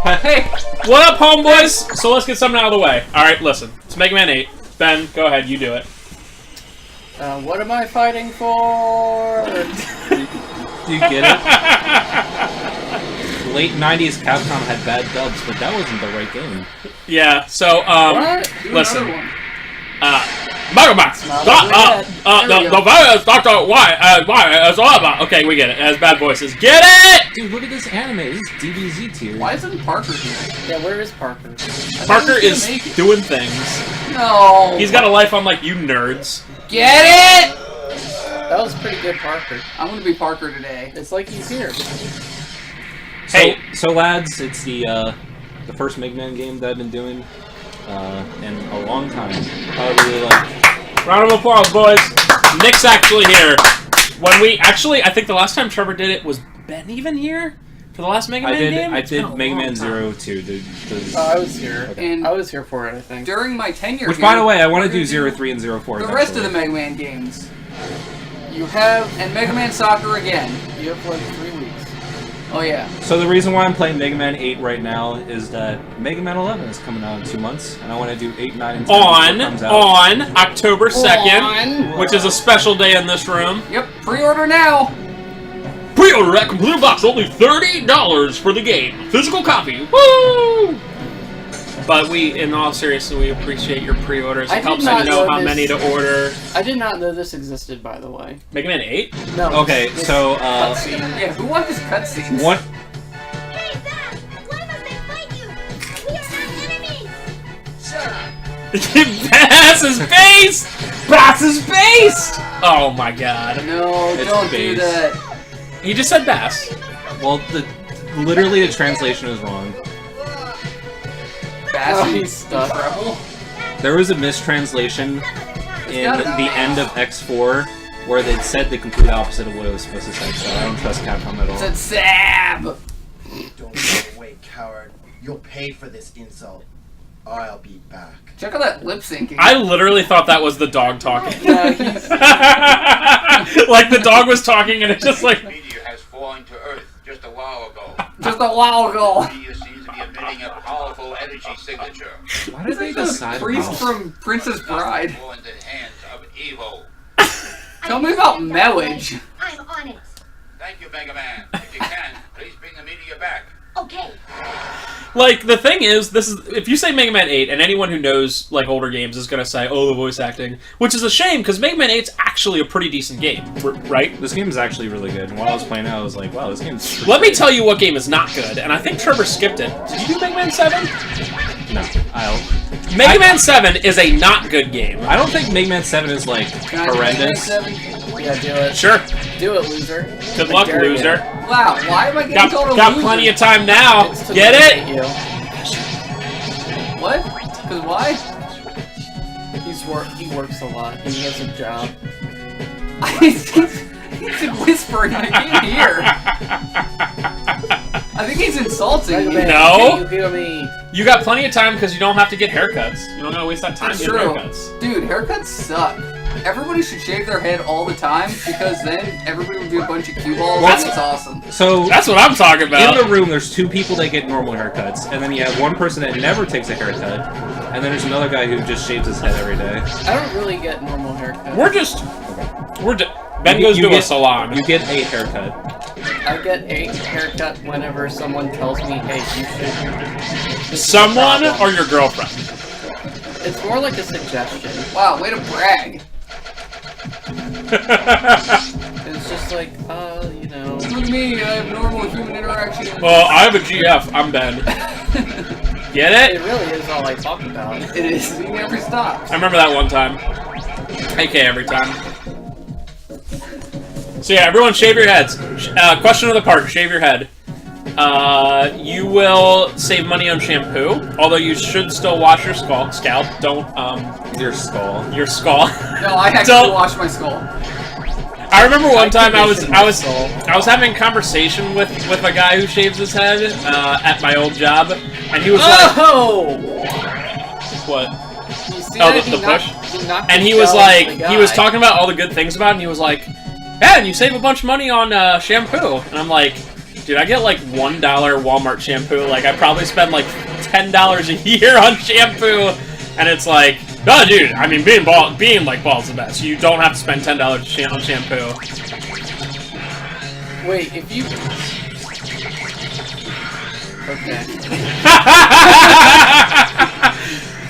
Hey, what up, homeboys? So let's get something out of the way. Alright, listen. It's Mega Man 8. Ben, go ahead, you do it. What am I fighting for? Do you get it? Late 90s Capcom had bad dubs, but that wasn't the right game. Yeah, so, listen. Mega Man! The virus, Dr. Why? It's all about. Okay, we get it. It has bad voices. Get it! Dude, look at this anime. This is DBZ tier. Why isn't Parker here? Yeah, where is Parker? Parker is doing things. No! He's got a life unlike you nerds. Get it! That was pretty good, Parker. I'm gonna be Parker today. It's like he's here. Hey. So lads, it's the first Mega Man game that I've been doing in a long time. I really like. Round of applause, boys. Nick's actually here. I think the last time Trevor did it, was Ben even here? For the last Mega Man game? I did Mega Man 0 too. I was here. Okay. And I was here for it, I think. during my tenure Which, here, by the way, I want to do 03 and 04. the rest of the Mega Man games. You have, and Mega Man Soccer again. You have like 3 weeks. Oh yeah. So the reason why I'm playing Mega Man 8 right now is that Mega Man 11 is coming out in 2 months, and I want to do 8, 9, and 10 On before it comes out. October 2nd, which is a special day in this room. Yep. Pre-order now. Pre-order at Complete Box, only $30 for the game. Physical copy. Woo! But in all seriousness, we appreciate your pre-orders. It helps us know how many to order. I did not know this existed, by the way. Mega Man 8? No. Okay, so cutscene. Yeah, who watches cutscenes? What? Hey, Bam! Why must I fight you? We are not enemies! Bass his face! Bass his face! Oh my god. No, It's don't do base. that. He just said bass. Well, literally the translation is wrong. Bass he's stuck. Treble. There was a mistranslation in the end of X4 where they said the complete opposite of what it was supposed to say, so I don't trust Capcom at all. It said Sab! Don't go away, coward. You'll pay for this insult. I'll be back. Check out that lip syncing. I literally thought that was the dog talking. Yeah, he's... Like the dog was talking and it's just like... Meteor has fallen to Earth just a while ago. Just a while ago. The meteor seems to be emitting a powerful energy signature. Why did they decide Priest that? from Princess Bride. Fall into the hands of evil. Tell me about Mellage. I'm on it. Thank you, Mega Man. If you can, please bring the meteor back. Okay. Like, the thing is, if you say Mega Man 8, and anyone who knows, like, older games is gonna say, oh, the voice acting, which is a shame, because Mega Man 8's actually a pretty decent game, right? This game is actually really good, and while I was playing it, I was like, wow, this game's Let me tell you what game is not good, and I think Trevor skipped it. Did you do Mega Man 7? No, Mega Man 7 is a not good game. I don't think Mega Man 7 is, like, Can I do horrendous. Mega Man 7? Yeah, do it. Sure. Do it, loser. Good luck, dare you. loser. Wow, why am I getting told a Got loser? plenty of time now. It's to Get it? motivate you. What? Cause why? He works a lot. He has a job. He's whispering. I can't hear. I think he's insulting me. No. You hear me? You got plenty of time because you don't have to get haircuts. You don't gotta waste that time That's getting true. haircuts. Dude, haircuts suck. Everybody should shave their head all the time because then everybody would be a bunch of cue balls. That's- That's awesome. So, That's what I'm talking about. in the room, there's 2 people that get normal haircuts, and then you have one person that never takes a haircut, and then there's another guy who just shaves his head every day. I don't really get normal haircuts. Ben goes to a get- salon. You get a haircut. I get a haircut whenever someone tells me, hey, you should... This is a Someone problem. or your girlfriend? It's more like a suggestion. Wow, way to brag. It's just like, you know... Look at me, I have normal human interaction. Well, I have a GF. I'm Ben. Get It it? really is all I talk about. It is. He never stops. I remember that one time. AK every time. So yeah, everyone shave your heads. Question of the part, shave your head. You will save money on shampoo, although you should still wash your scalp. Don't, Your skull. your skull. No, I actually Don't- wash my skull. I remember one time I was condition having a conversation with a guy who shaves his head at my old job, and he was Oh! like, "What?" You see Oh, that? the push? He knocked And the he was shell off like, the he was guy. talking about all the good things about it, and he was like, "Yeah, and you save a bunch of money on shampoo." And I'm like, Dude, I get like $1 Walmart shampoo. Like, I probably spend like $10 a year on shampoo, and it's like, oh, dude. I mean, being like bald's the best. You don't have to spend $10 on shampoo. Wait, if you... Okay.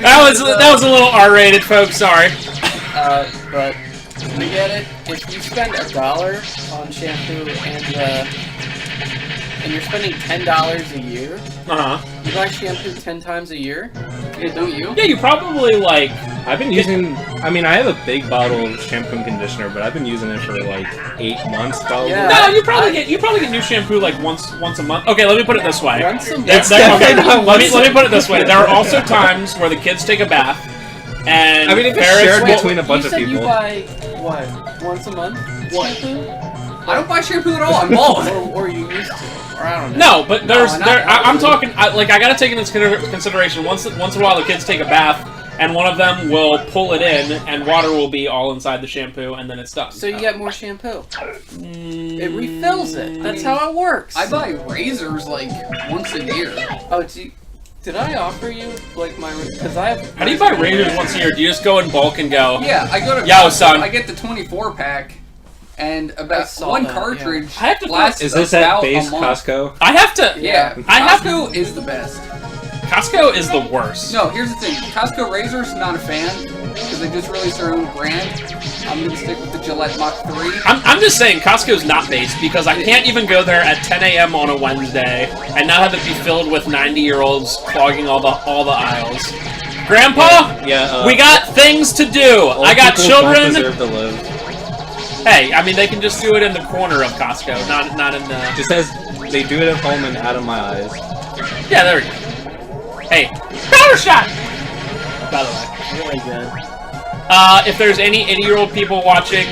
that was a little R-rated, folks. Sorry. But you get it. If you spend $1 on shampoo and you're spending $10 a year, you buy shampoo 10 times a year. Yeah, don't you? Yeah, you probably like. I've been using. I mean, I have a big bottle of shampoo and conditioner, but I've been using it for like 8 months probably. Yeah. No, you probably get new shampoo like once a month. Okay, let me put it this way. Once a month. Let me put it this way. There are also times where the kids take a bath, and I mean, if it's parents shared will- between a bunch you of said people. You buy what? Once a month? What? Shampoo? I don't buy shampoo at all. I'm bald. Or you used to? Or I don't know. No, but I'm talking. I gotta take into consideration once in a while the kids take a bath, and one of them will pull it in, and water will be all inside the shampoo, and then it's done. So you get more shampoo. It refills it. That's how it works. I buy razors like once a year. Oh, did I offer you like my? Because I have. How do you buy razors once a year? Do you just go in bulk and go? Yeah, I go to Yo, Costco, son. I get the 24 pack, and I about saw one that, cartridge I have to lasts Is this about at base a month. Costco? I have to. Yeah, I have- Costco is the best. Costco is the worst. No, here's the thing. Costco razors, not a fan, because they just released their own brand. I'm gonna stick with the Gillette Mach 3. I'm just saying Costco's not based because I can't even go there at 10 a.m. on a Wednesday and not have it be filled with 90-year-olds clogging all the aisles. Grandpa, Yeah. we got things to do. Old I got people children. Don't deserve to live. Hey, I mean they can just do it in the corner of Costco, not in the. Just as they do it at home and out of my eyes. Yeah, there we go. Hey, power shot. By the way, Really good. if there's any 80-year-old people watching,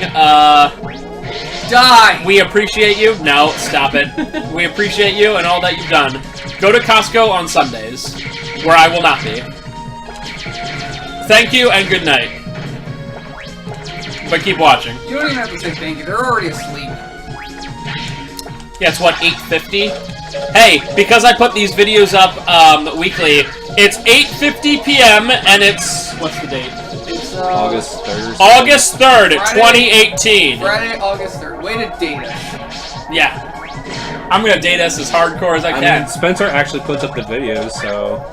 Die! we appreciate you. No, stop it. We appreciate you and all that you've done. Go to Costco on Sundays, where I will not be. Thank you and good night. But keep watching. You don't even have to say thank you. They're already asleep. Yeah, it's what, 8:50? Hey, because I put these videos up weekly, it's 8:50 p.m. and it's what's the date? It's August 3rd. August 3rd, Friday. 2018. Friday, August 3rd. Way to date us. Yeah. I'm gonna date us as hardcore as I I can. mean, Spencer actually puts up the videos, so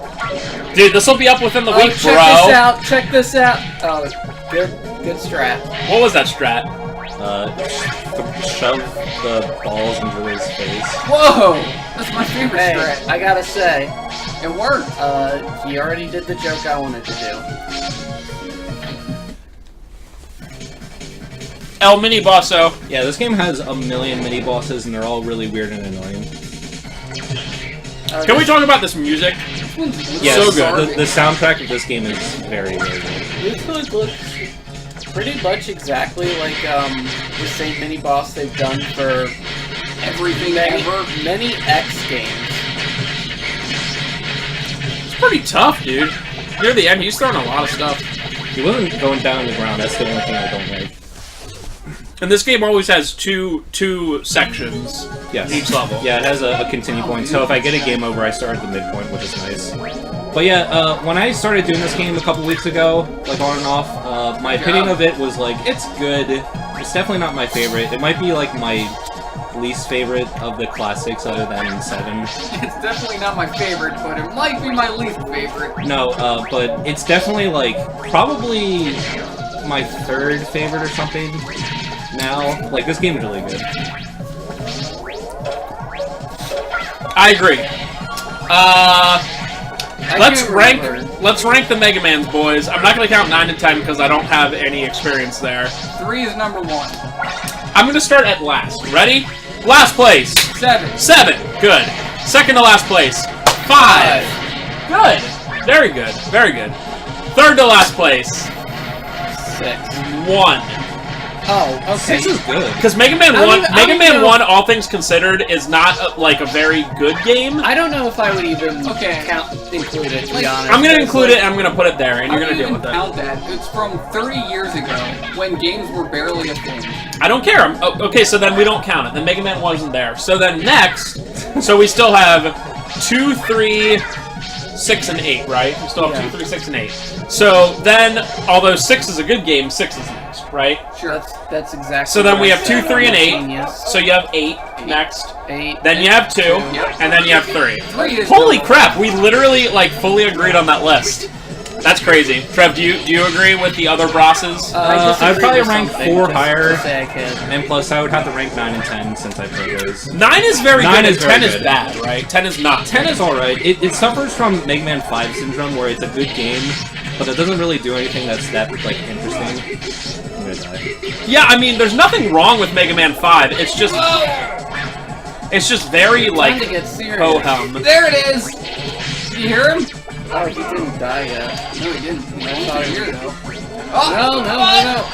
Dude, this will be up within the week, check bro. this out. Check this out. Oh, good strat. What was that strat? shove the balls into his face. Whoa! That's my favorite Hey, strat. I gotta say, It worked. he already did the joke I wanted to do. El Mini Bosso. Yeah, this game has a million mini bosses, and they're all really weird and annoying. Can we talk about this music? This one's Yes, So good. The soundtrack of this game is very, very good. This one looks pretty much exactly like the same mini boss they've done for everything ever. many X games. It's pretty tough, dude. Near the end, he's throwing a lot of stuff. He wasn't going down on the ground, that's the only thing I don't like. And this game always has two sections Yes. each level. Yeah, it has a continue point, so if I get a game over, I start at the midpoint, which is nice. But yeah, when I started doing this game a couple weeks ago, like on and off, my opinion of it was like, it's good. It's definitely not my favorite. It might be like my least favorite of the classics other than 7. It's definitely not my favorite, but it might be my least favorite. No, but it's definitely like, probably my 3rd favorite or something now. Like, this game is really good. I agree. Let's rank the Mega Mans, boys. I'm not gonna count 9 to 10 because I don't have any experience there. 3 is number 1. I'm gonna start at last. Ready? Last place. 7. 7. Good. Second to last place. 5. Good. Very good. Very good. Third to last place. 6. 1. Oh, okay. 6 is good. Because Mega Man I don't 1, even- I Mega don't Man even know- 1, all things considered, is not like a very good game. I don't know if I would even Okay. include it, to be Like, honest. I'm gonna It's include like- it, and I'm gonna put it there, and I you're gonna don't deal even with it. count that. It's from 30 years ago when games were barely a thing. I don't care. Okay, so then we don't count it. Then Mega Man wasn't there. So then next, so we still have 2, 3, 6, and 8, right? We still have Yeah. 2, 3, 6, and 8. So then, although 6 is a good game, 6 is next, right? Sure. That's exactly. So then what we I have 2, said. 3, and I'm a 8. genius. So you have 8 next. 8. Then you have 2, Yep. and then you have 3. 3 is Holy the- crap! We literally like fully agreed on that list. That's crazy. Trev, do you agree with the other bosses? I disagree I'd probably with rank something, 4 just higher. to say I could. And plus, I would have to rank 9 and 10 since I played those. 9 is very 9 good, is and very 10 is good. bad, right? 10 is not. 10 is alright. It suffers from Mega Man 5 syndrome, where it's a good game, but it doesn't really do anything that's that, like, interesting. I'm gonna die. Yeah, I mean, there's nothing wrong with Mega Man 5. It's just very Time like to get serious. ho-hum. There it is! Did you hear him? Oh, he didn't die yet. No, he didn't. He No, wasn't here, though. No, no, no.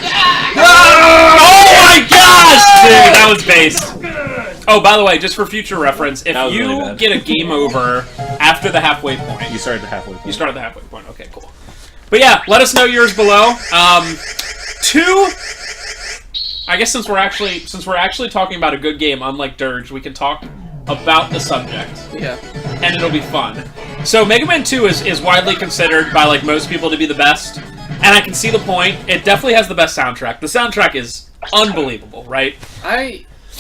Oh my gosh, dude, that was based. Oh, by the way, just for future reference, if That was you really bad. get a game over after the halfway point, You started the halfway point. you start at the halfway point. Okay, cool. But yeah, let us know yours below. 2. I guess since we're actually talking about a good game, unlike Dirge, we can talk about the subject, Yeah. and it'll be fun. So Mega Man 2 is widely considered by like most people to be the best, and I can see the point. It definitely has the best soundtrack. The soundtrack is unbelievable, right?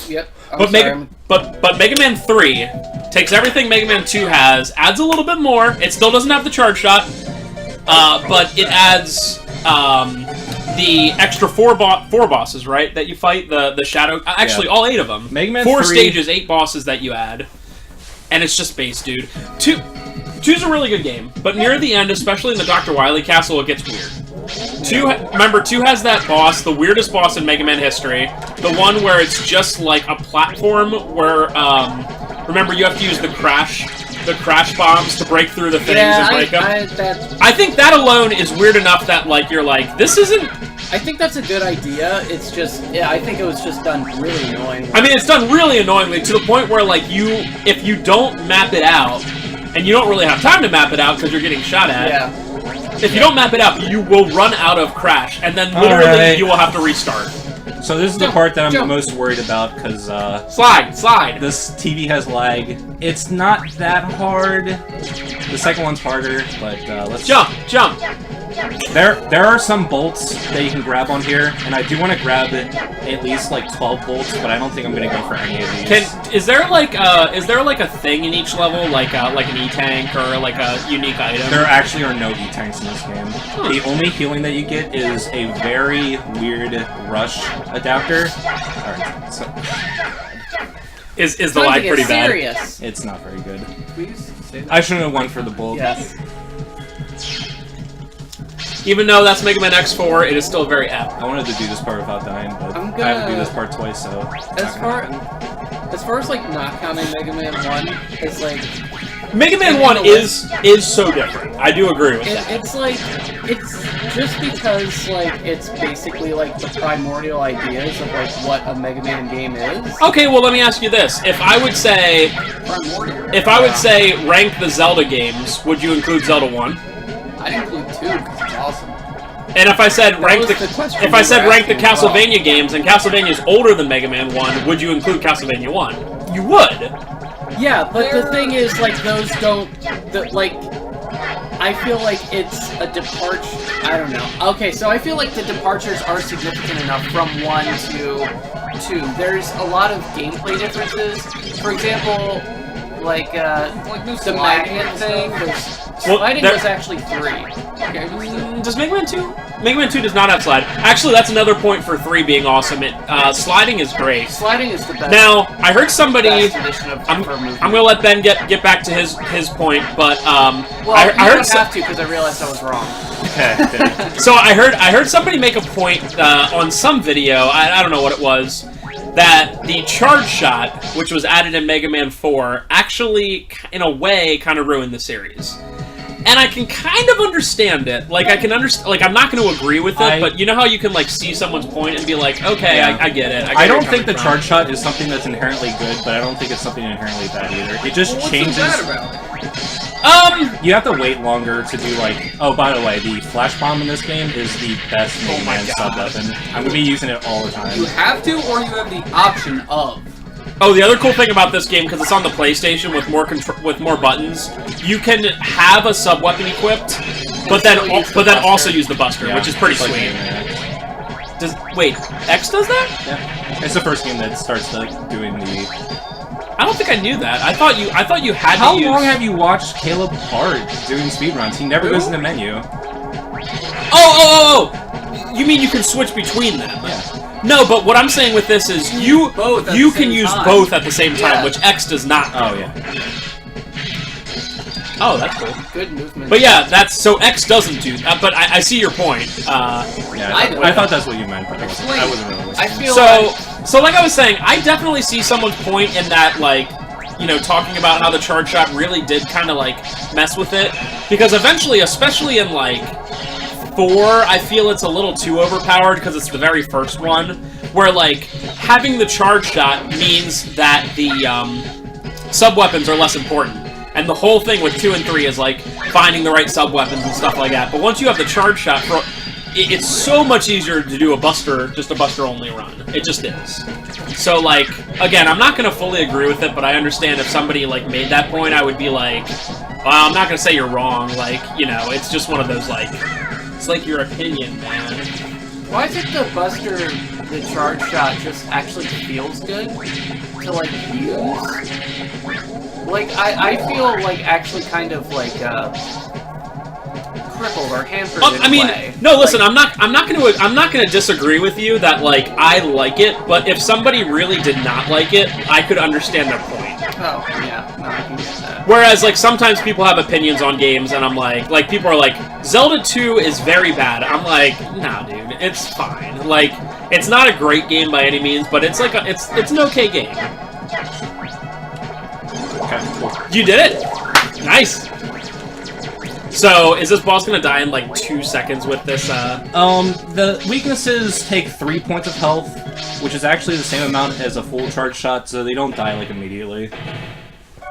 Yep. I'm But sorry, Mega but Mega Man 3 takes everything Mega Man 2 has, adds a little bit more. It still doesn't have the charge shot, but it adds the extra 4 bosses, right? That you fight, the shadow. Actually, Yeah. all 8 of them. Mega Man 4 3 stages, 8 bosses that you add, and it's just base, dude. 2's a really good game, but near the end, especially in the Dr. Wily Castle, it gets weird. 2 has that boss, the weirdest boss in Mega Man history, the one where it's just like a platform where, remember, you have to use the crash bombs to break through the things and break them. I think that alone is weird enough that like you're like, this isn't. I think that's a good idea. It's just, yeah, I think it was just done really annoying. I mean, it's done really annoyingly to the point where like if you don't map it out, and you don't really have time to map it out because you're getting shot at. Yeah. If you don't map it out, you will run out of crash, and then literally Alright. you will have to restart. So this is the part that I'm the most worried about, because Slide. this TV has lag. It's not that hard. The second one's harder, but let's... Jump. There are some bolts that you can grab on here, and I do want to grab at least like 12 bolts, but I don't think I'm gonna go for any of these. Is there like a thing in each level, like an E-tank or like a unique item? There actually are no E-tanks in this game. The only healing that you get is a very weird rush adapter. Alright, so Is the Time to lag get pretty bad? serious. it's not very good. Please say that. I shouldn't have won for the bolt. Yes. Even though that's Mega Man X4, it is still very apt. I wanted to do this part without dying, but I'm I have to do gonna- this part twice, so... it's As not far gonna happen. as far as like not counting Mega Man 1, it's like Mega Man 1 is so different. I do agree with that. it's like it's just because like it's basically like the primordial ideas of like what a Mega Man game is. Okay, well let me ask you this: if I would say rank the Zelda games, would you include Zelda 1? I'd include 2 because it's awesome. And if I said rank was the the question if I you said were rank the asking as well. Castlevania games, and Castlevania is older than Mega Man 1, would you include Castlevania 1? You would. Yeah, but the thing is, like, those don't, I feel like it's a departure, I don't know. Okay, so I feel like the departures are significant enough from 1 to 2. There's a lot of gameplay differences. For example, like no the sliding magnet and thing, stuff. there's, Well, sliding there- was actually 3. Okay, Does Mega Man 2? Mega Man 2 does not have slide. Actually, that's another point for 3 being awesome. Sliding is great. Sliding is the best. Now, I heard somebody. best edition of I'm for movement. gonna let Ben get back to his point, but Well, I you heard don't have to because I realized I was wrong. so I heard somebody make a point on some video. I don't know what it was. That the charge shot, which was added in Mega Man 4, actually, in a way, kind of ruined the series. And I can kind of understand it. Like, I can understand... Like, I'm not going to agree with it, but you know how you can, like, see someone's point and be like, okay, Yeah. I get it. I don't think the charge shot is something that's inherently good, but I don't think it's something inherently bad either. It just changes... What's so bad about it? You have to wait longer to do, like... Oh, by the way, the flash bomb in this game is the best Mega Man sub-weapon. I'm going to be using it all the time. You have to, or you have the option of. Oh, the other cool thing about this game, because it's on the PlayStation with more buttons, you can have a sub-weapon equipped, but then also use the Buster, which is pretty sweet. Wait, X does that? Yeah. It's the first game that starts doing the... I don't think I knew that. I thought you had to use... How long have you watched Caleb Hart doing speedruns? He never goes in the menu. Oh! You mean you can switch between them? Yeah. No, but what I'm saying with this is you can use both at the same time, which X does not. Oh, yeah. Oh, that's cool. Good movement. But yeah, so X doesn't do that, but I see your point. Yeah, I thought that's what you meant, but I wasn't really listening. I feel So like I was saying, I definitely see someone's point in that, like, you know, talking about how the charge shot really did kind of, like, mess with it. Because eventually, especially in, like, 4, I feel it's a little too overpowered because it's the very first one, where, like, having the charge shot means that the sub-weapons are less important. And the whole thing with 2 and 3 is, like, finding the right sub-weapons and stuff like that. But once you have the charge shot, it's so much easier to do just a Buster-only run. It just is. So, like, again, I'm not going to fully agree with it, but I understand if somebody, like, made that point, I would be like, well, I'm not going to say you're wrong. Like, you know, it's just one of those, like, it's like your opinion, man. Why is it the Buster, the charge shot, just actually feels good to, like, use? Like, I feel, like, actually kind of, like, crippled or hampered in a way. No, listen, I'm not gonna disagree with you that, like, I like it, but if somebody really did not like it, I could understand their point. Oh, yeah, no, I can get that. Whereas, like, sometimes people have opinions on games, and I'm like, people are like, Zelda 2 is very bad. I'm like, nah, dude, it's fine. Like, it's not a great game by any means, but it's like it's an okay game. Okay, cool. You did it! Nice! So, is this boss gonna die in, like, 2 seconds with this, The weaknesses take 3 points of health, which is actually the same amount as a full charge shot, so they don't die, like, immediately.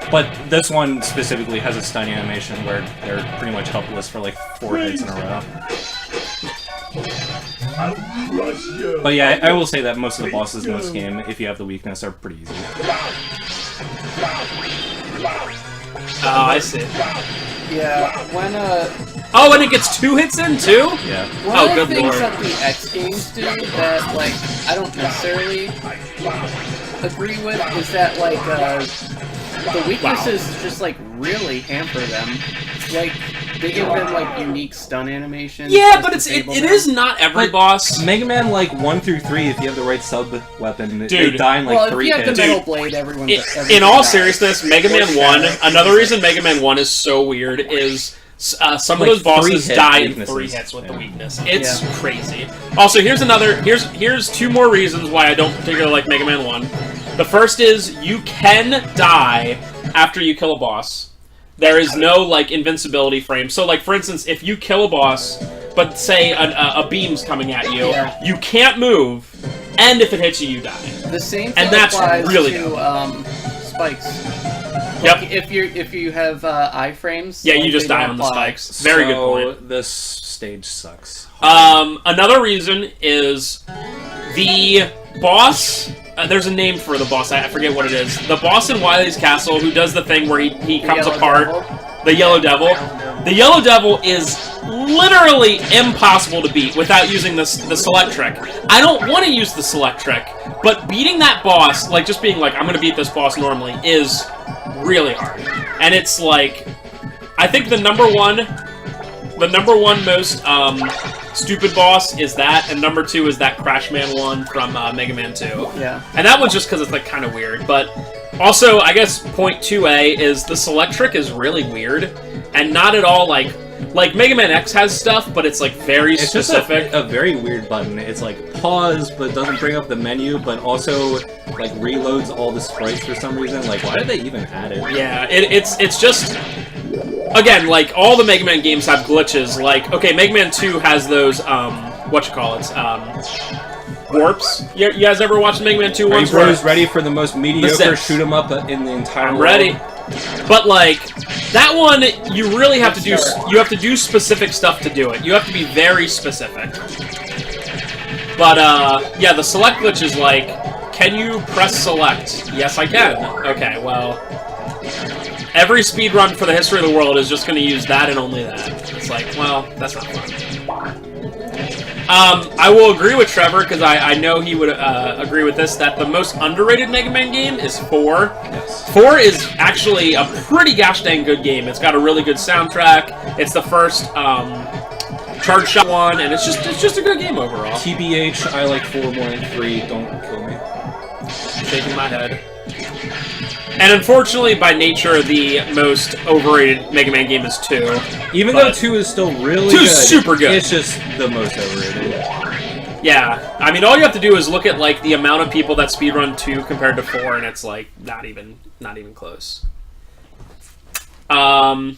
But this one specifically has a stun animation where they're pretty much helpless for, like, 4 hits in a row. But yeah, I will say that most of the bosses in this game, if you have the weakness, are pretty easy. Oh, I see. Yeah, when, Oh, and it gets 2 hits in, too? Yeah. one Oh, of good the things lord. that the X games do that, like, I don't necessarily agree with is that, like, the weaknesses just, like, really hamper them. Like, they give them, like, unique stun animations. Yeah, but it is not every boss. Mega Man, like, 1 through 3, if you have the right sub-weapon, they Dude. die in, like, Well, 3 if you have hits. the Metal Blade, everyone In all dies. seriousness, Mega Man 1, another reason Mega Man 1 is so weird is some of Like those bosses 3-hit die in weaknesses. 3 hits with the Yeah. weakness. It's crazy. Also, here's 2 more reasons why I don't particularly like Mega Man 1. The first is, you can die after you kill a boss. There is no, like, invincibility frame. So, like, for instance, if you kill a boss, but say a beam's coming at you, you can't move, and if it hits you, you die. The same thing And that's applies really to spikes. Yep. Like, if you have iframes, Yeah, like, you just they die don't on the apply. spikes. Very good So, point. this stage sucks. Another reason is the boss. There's a name for the boss. I forget what it is. The boss in Wily's Castle who does the thing where he comes Yellow apart. Devil. The Yellow Devil. The Yellow Devil is literally impossible to beat without using the select trick. I don't want to use the select trick, but beating that boss, like just being like, I'm going to beat this boss normally, is really hard. And it's like, I think the number one most stupid boss is that, and number 2 is that Crash Man one from Mega Man 2. Yeah. And that one's just because it's like kind of weird, but also I guess point 2A is the select trick is really weird and not at all like Mega Man X has stuff, but it's like very specific. Just a very weird button. It's like pause, but doesn't bring up the menu, but also like reloads all the sprites for some reason. Like, why did they even add it? Yeah, it's just again, like, all the Mega Man games have glitches. Like, okay, Mega Man 2 has those, whatchamacallits, warps. You guys ever watched Mega Man 2 once? Are you bros ready for the most mediocre shoot 'em up in the entire world? I'm ready. But, like, that one, you really have to do, you have to do specific stuff to do it. You have to be very specific. But, yeah, the select glitch is like, can you press select? Yes, I can. Okay, well, every speedrun for the history of the world is just going to use that and only that. It's like, well, that's not fun. I will agree with Trevor, because I know he would agree with this, that the most underrated Mega Man game is 4. Yes. 4 is actually a pretty gosh dang good game. It's got a really good soundtrack. It's the first charge shot one, and it's just a good game overall. TBH, I like 4 more than 3. Don't kill me. Shaking my head. And unfortunately, by nature, the most overrated Mega Man game is 2. Even though 2 is still really 2 good. is super good. It's just the most overrated. Yeah. I mean, all you have to do is look at, like, the amount of people that speedrun 2 compared to 4, and it's, like, not even close. But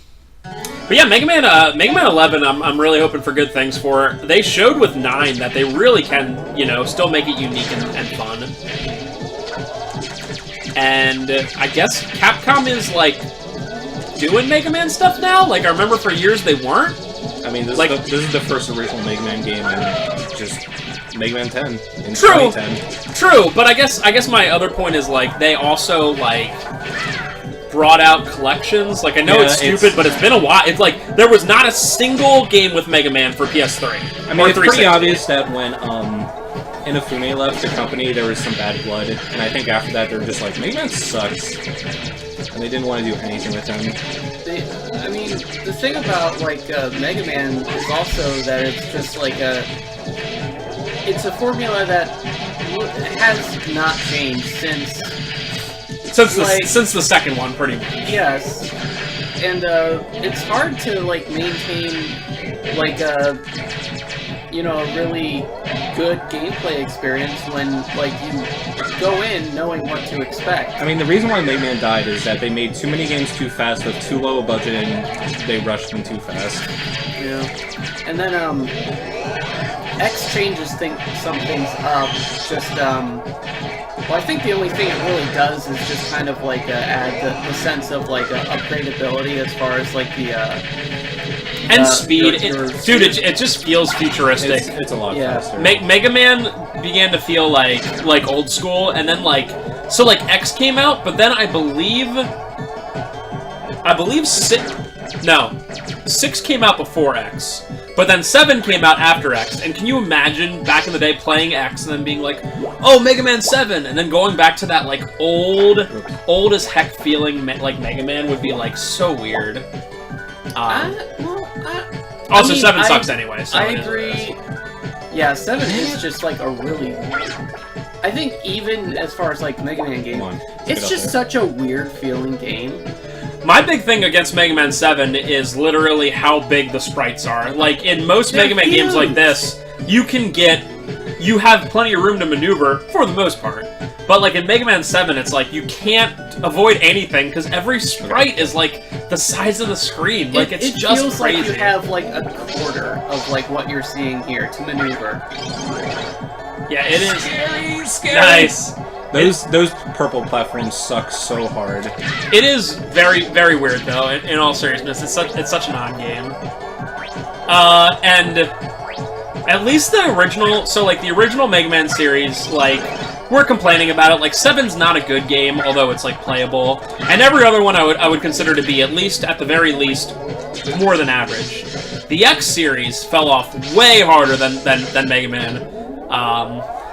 yeah, Mega Man 11, I'm really hoping for good things for. They showed with 9 that they really can, you know, still make it unique and fun. And I guess Capcom is, like, doing Mega Man stuff now? Like, I remember for years they weren't. I mean, this is the first original Mega Man game, and just Mega Man 10 in True. 2010. True, but I guess my other point is, like, they also, like, brought out collections. Like, I know it's stupid, but it's been a while. It's like, there was not a single game with Mega Man for PS3. I mean, it's pretty obvious that when, Inafune left the company, there was some bad blood, and I think after that they were just like, Mega Man sucks, and they didn't want to do anything with him. I mean, the thing about, like, Mega Man is also that it's just like it's a formula that has not changed since the second one, pretty much. Yes, and it's hard to, like, maintain, like, you know, a really good gameplay experience when, like, you go in knowing what to expect. I mean, the reason why Mega Man died is that they made too many games too fast with too low a budget, and they rushed them too fast. Yeah. And then, X changes some things up, just, well, I think the only thing it really does is just kind of, like, add the sense of, like, upgradability as far as, like, the, and speed. Dude, it just feels futuristic. It's a lot faster. Mega Man began to feel like old school, and then, like, so, like, X came out, but then I believe 6 came out before X. But then 7 came out after X, and can you imagine back in the day playing X and then being like, oh, Mega Man 7, and then going back to that, like, old as heck feeling like Mega Man would be, like, so weird. Also, 7 sucks anyway, so I agree. Yeah, 7 is just, like, a really... I think even as far as, like, Mega Man game, it's just such a weird feeling game. My big thing against Mega Man 7 is literally how big the sprites are. Like, in most Mega Man games like this, you have plenty of room to maneuver, for the most part. But, like, in Mega Man 7, it's like, you can't avoid anything, because every sprite is, like, the size of the screen. Like, it's just feels crazy. Like you have, like, a quarter of, like, what you're seeing here to maneuver. Yeah, it is. Scary. Nice. Those purple platforms suck so hard. It is very, very weird, though, in all seriousness. It's such an odd game. And at least the original, so, like, the original Mega Man series, like, we're complaining about it. Like, 7's not a good game, although it's, like, playable. And every other one I would consider to be, at the very least, more than average. The X series fell off way harder than Mega Man.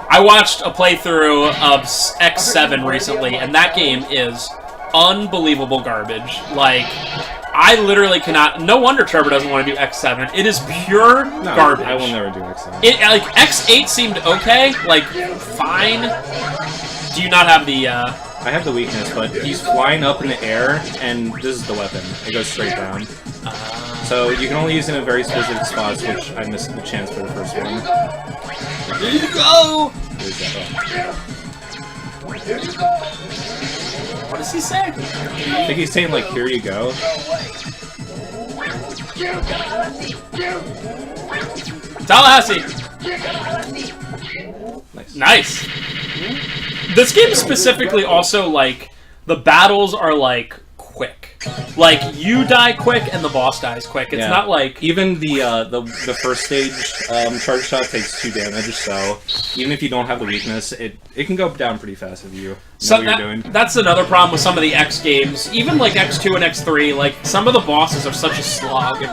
I watched a playthrough of X7 recently, and that game is unbelievable garbage. Like, I literally cannot... No wonder Trevor doesn't want to do X7. It is pure garbage. I will never do X7. Like, X8 seemed okay, like, fine. Do you not have the, I have the weakness, but he's flying up in the air, and this is the weapon. It goes straight down. So you can only use it in very specific spots, which I missed the chance for the first one. Here you go! What does he say? I think he's saying, like, here you go. Tallahassee. Nice. This game specifically also, like, the battles are, like, quick. Like, you die quick and the boss dies quick. It's not like... Even the first stage charge shot takes 2 damage, so even if you don't have the weakness, it can go down pretty fast if you know what you're doing. That's another problem with some of the X games. Even, like, X2 and X3, like, some of the bosses are such a slog.